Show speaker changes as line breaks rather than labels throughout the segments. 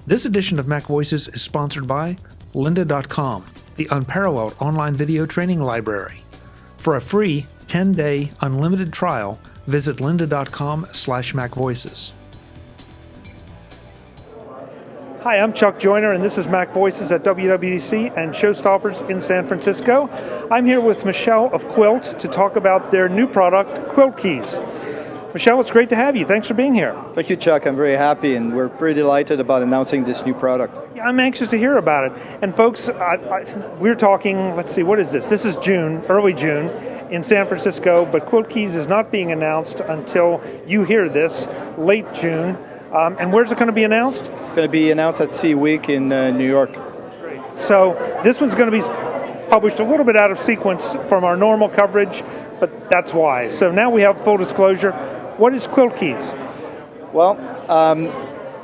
This edition of MacVoices is sponsored by lynda.com, the unparalleled online video training library. For a free 10-day unlimited trial, visit lynda.com/MacVoices. Hi, I'm Chuck Joyner, and this is MacVoices at WWDC and ShowStoppers in San Francisco. I'm here with Michel of Kwilt to talk about their new product, KwiltKeys. Michel, it's great to have you. Thanks for being here.
Thank you, Chuck. I'm very happy, and we're pretty delighted about announcing this new product.
Yeah, I'm anxious to hear about it. And folks, we're talking, let's see, what is this? This is June, early June, in San Francisco, but KwiltKeys is not being announced until you hear this, late June. And where's it going to be announced?
It's going to be announced at CE Week in New York.
Great. So this one's going to be published a little bit out of sequence from our normal coverage, but that's why. So now we have full disclosure. What is KwiltKeys?
Well,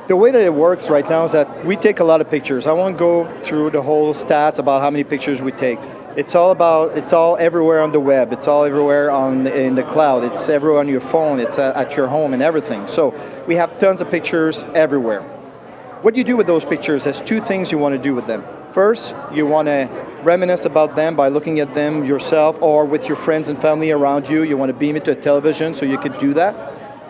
the way that it works right now is that we take a lot of pictures. I won't go through the whole stats about how many pictures we take. It's all everywhere on the web. It's all everywhere in the cloud. It's everywhere on your phone. It's at your home and everything. So we have tons of pictures everywhere. What you do with those pictures, there's two things you want to do with them. First, you want to reminisce about them by looking at them yourself or with your friends and family around you. You want to beam it to a television so you could do that.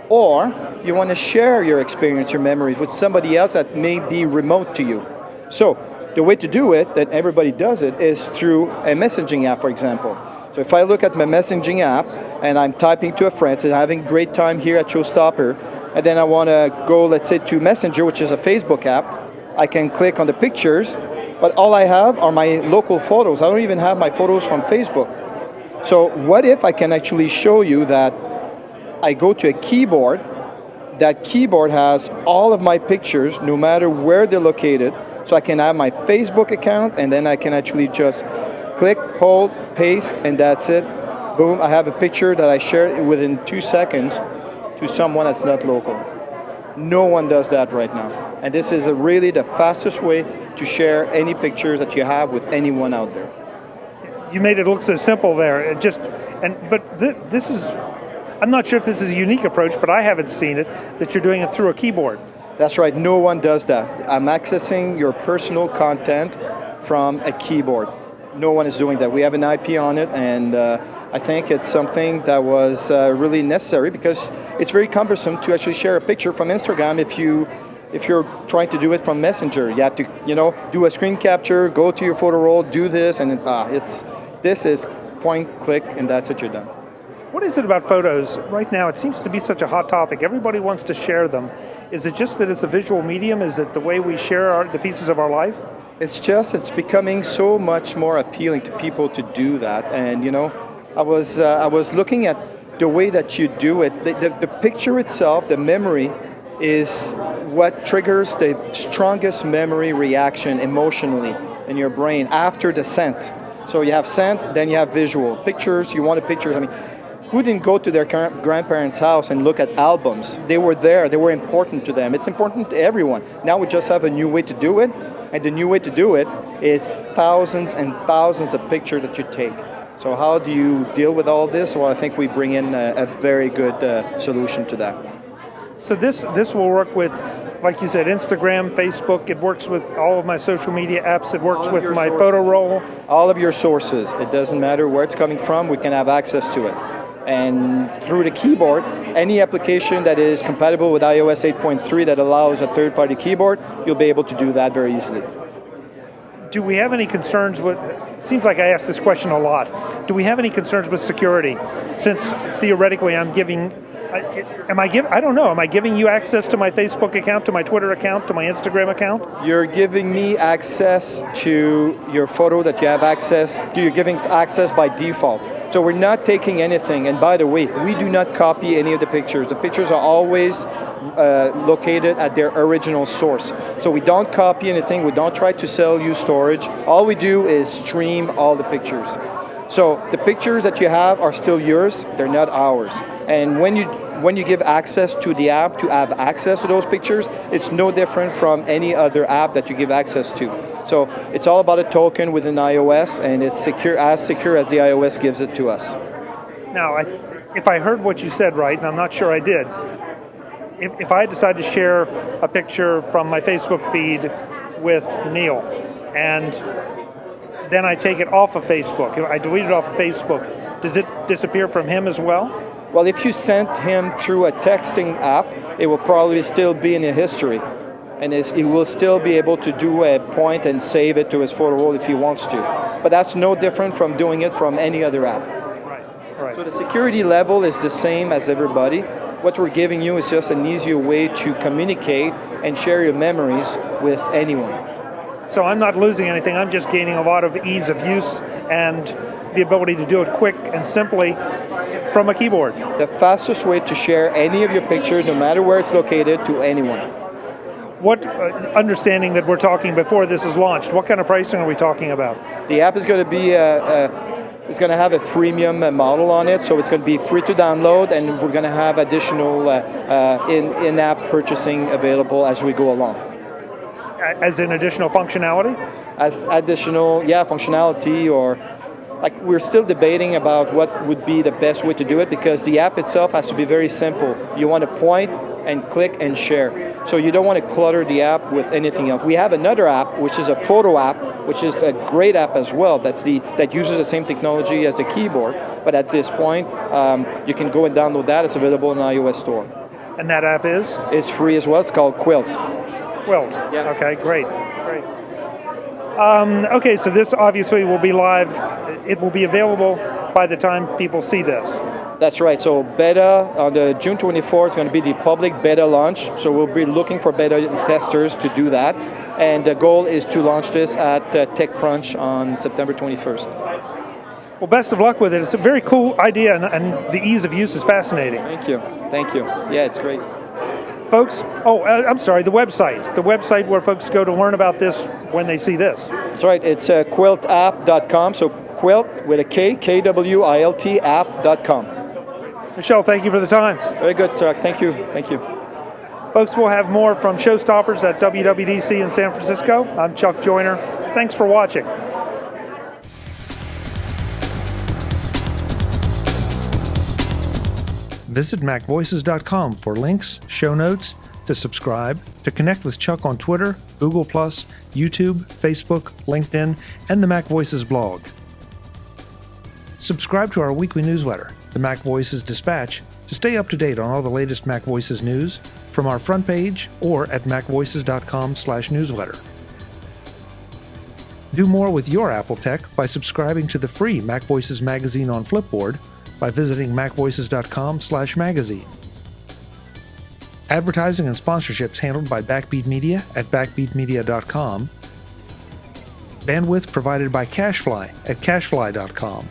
Or you want to share your experience, your memories with somebody else that may be remote to you. So the way to do it, that everybody does it, is through a messaging app, for example. So if I look at my messaging app and I'm typing to a friend, saying, having a great time here at ShowStopper, and then I want to go, let's say, to Messenger, which is a Facebook app, I can click on the pictures, but all I have are my local photos. I don't even have my photos from Facebook. So what if I can actually show you that I go to a keyboard, that keyboard has all of my pictures, no matter where they're located, so I can have my Facebook account, and then I can actually just click, hold, paste, and that's it. Boom, I have a picture that I shared within 2 seconds to someone that's not local. No one does that right now. And this is really the fastest way to share any pictures that you have with anyone out there.
You made it look so simple there. This is, I'm not sure if this is a unique approach, but I haven't seen it, that you're doing it through a keyboard.
That's right, no one does that. I'm accessing your personal content from a keyboard. No one is doing that. We have an IP on it, and I think it's something that was really necessary because it's very cumbersome to actually share a picture from Instagram if you're trying to do it from Messenger. You have to, do a screen capture, go to your photo roll, do this, and this is point, click, and that's it, you're done.
What is it about photos? Right now, it seems to be such a hot topic. Everybody wants to share them. Is it just that it's a visual medium? Is it the way we share the pieces of our life?
It's becoming so much more appealing to people to do that. And I was looking at the way that you do it. The picture itself, the memory, is what triggers the strongest memory reaction emotionally in your brain after the scent. So you have scent, then you have visual. Pictures, you want pictures. I mean, who didn't go to their grandparents' house and look at albums? They were there, they were important to them. It's important to everyone. Now we just have a new way to do it, and the new way to do it is thousands and thousands of pictures that you take. So how do you deal with all this? Well, I think we bring in a very good solution to that.
So this will work with, like you said, Instagram, Facebook. It works with all of my social media apps. It works with my photo roll.
All of your sources. It doesn't matter where it's coming from. We can have access to it. And through the keyboard, any application that is compatible with iOS 8.3 that allows a third-party keyboard, you'll be able to do that very easily.
Do we have any concerns with, it seems like I ask this question a lot, do we have any concerns with security? Since theoretically I'm giving, am I giving you access to my Facebook account, to my Twitter account, to my Instagram account?
You're giving me access to your photo that you have access to, you're giving access by default. So we're not taking anything, and by the way, we do not copy any of the pictures. The pictures are always located at their original source. So we don't copy anything, we don't try to sell you storage. All we do is stream all the pictures. So the pictures that you have are still yours, they're not ours. And when you give access to the app to have access to those pictures, it's no different from any other app that you give access to. So it's all about a token within iOS, and it's secure as the iOS gives it to us.
Now, if I heard what you said right, and I'm not sure I did, if I decide to share a picture from my Facebook feed with Neil, and then I take it off of Facebook, I delete it off of Facebook, does it disappear from him as well?
Well, if you sent him through a texting app, it will probably still be in the history. And he will still be able to do a point and save it to his photo roll if he wants to. But that's no different from doing it from any other app.
Right.
So the security level is the same as everybody. What we're giving you is just an easier way to communicate and share your memories with anyone.
So I'm not losing anything, I'm just gaining a lot of ease of use and the ability to do it quick and simply from a keyboard.
The fastest way to share any of your pictures, no matter where it's located, to anyone.
What, understanding that we're talking before this is launched, what kind of pricing are we talking about?
The app is going to be it's going to have a freemium model on it, so it's going to be free to download, and we're going to have additional in-app purchasing available as we go along.
As in additional functionality?
As additional, functionality, or like we're still debating about what would be the best way to do it, because the app itself has to be very simple. You want to point and click and share. So you don't want to clutter the app with anything else. We have another app, which is a photo app, which is a great app as well. That uses the same technology as the keyboard. But at this point, you can go and download that. It's available in the iOS store.
And that app is?
It's free as well. It's called Kwilt.
Kwilt.
Yeah.
Okay, great. Okay, so this obviously will be live. It will be available by the time people see this.
That's right. So beta on the June 24th is going to be the public beta launch. So we'll be looking for beta testers to do that. And the goal is to launch this at TechCrunch on September 21st.
Well, best of luck with it. It's a very cool idea, and the ease of use is fascinating.
Thank you. Yeah, it's great.
Folks, I'm sorry, the website where folks go to learn about this when they see this.
That's right. It's KwiltApp.com. So Kwilt with a K, Kwilt app.com.
Michel, thank you for the time.
Very good, Chuck. Thank you.
Folks, we'll have more from ShowStoppers at WWDC in San Francisco. I'm Chuck Joyner. Thanks for watching. Visit MacVoices.com for links, show notes, to subscribe, to connect with Chuck on Twitter, Google+, YouTube, Facebook, LinkedIn, and the MacVoices blog. Subscribe to our weekly newsletter, the MacVoices Dispatch, to stay up to date on all the latest MacVoices news from our front page or at macvoices.com/newsletter. Do more with your Apple tech by subscribing to the free MacVoices magazine on Flipboard by visiting macvoices.com/magazine. Advertising and sponsorships handled by Backbeat Media at backbeatmedia.com. Bandwidth provided by CacheFly at cachefly.com.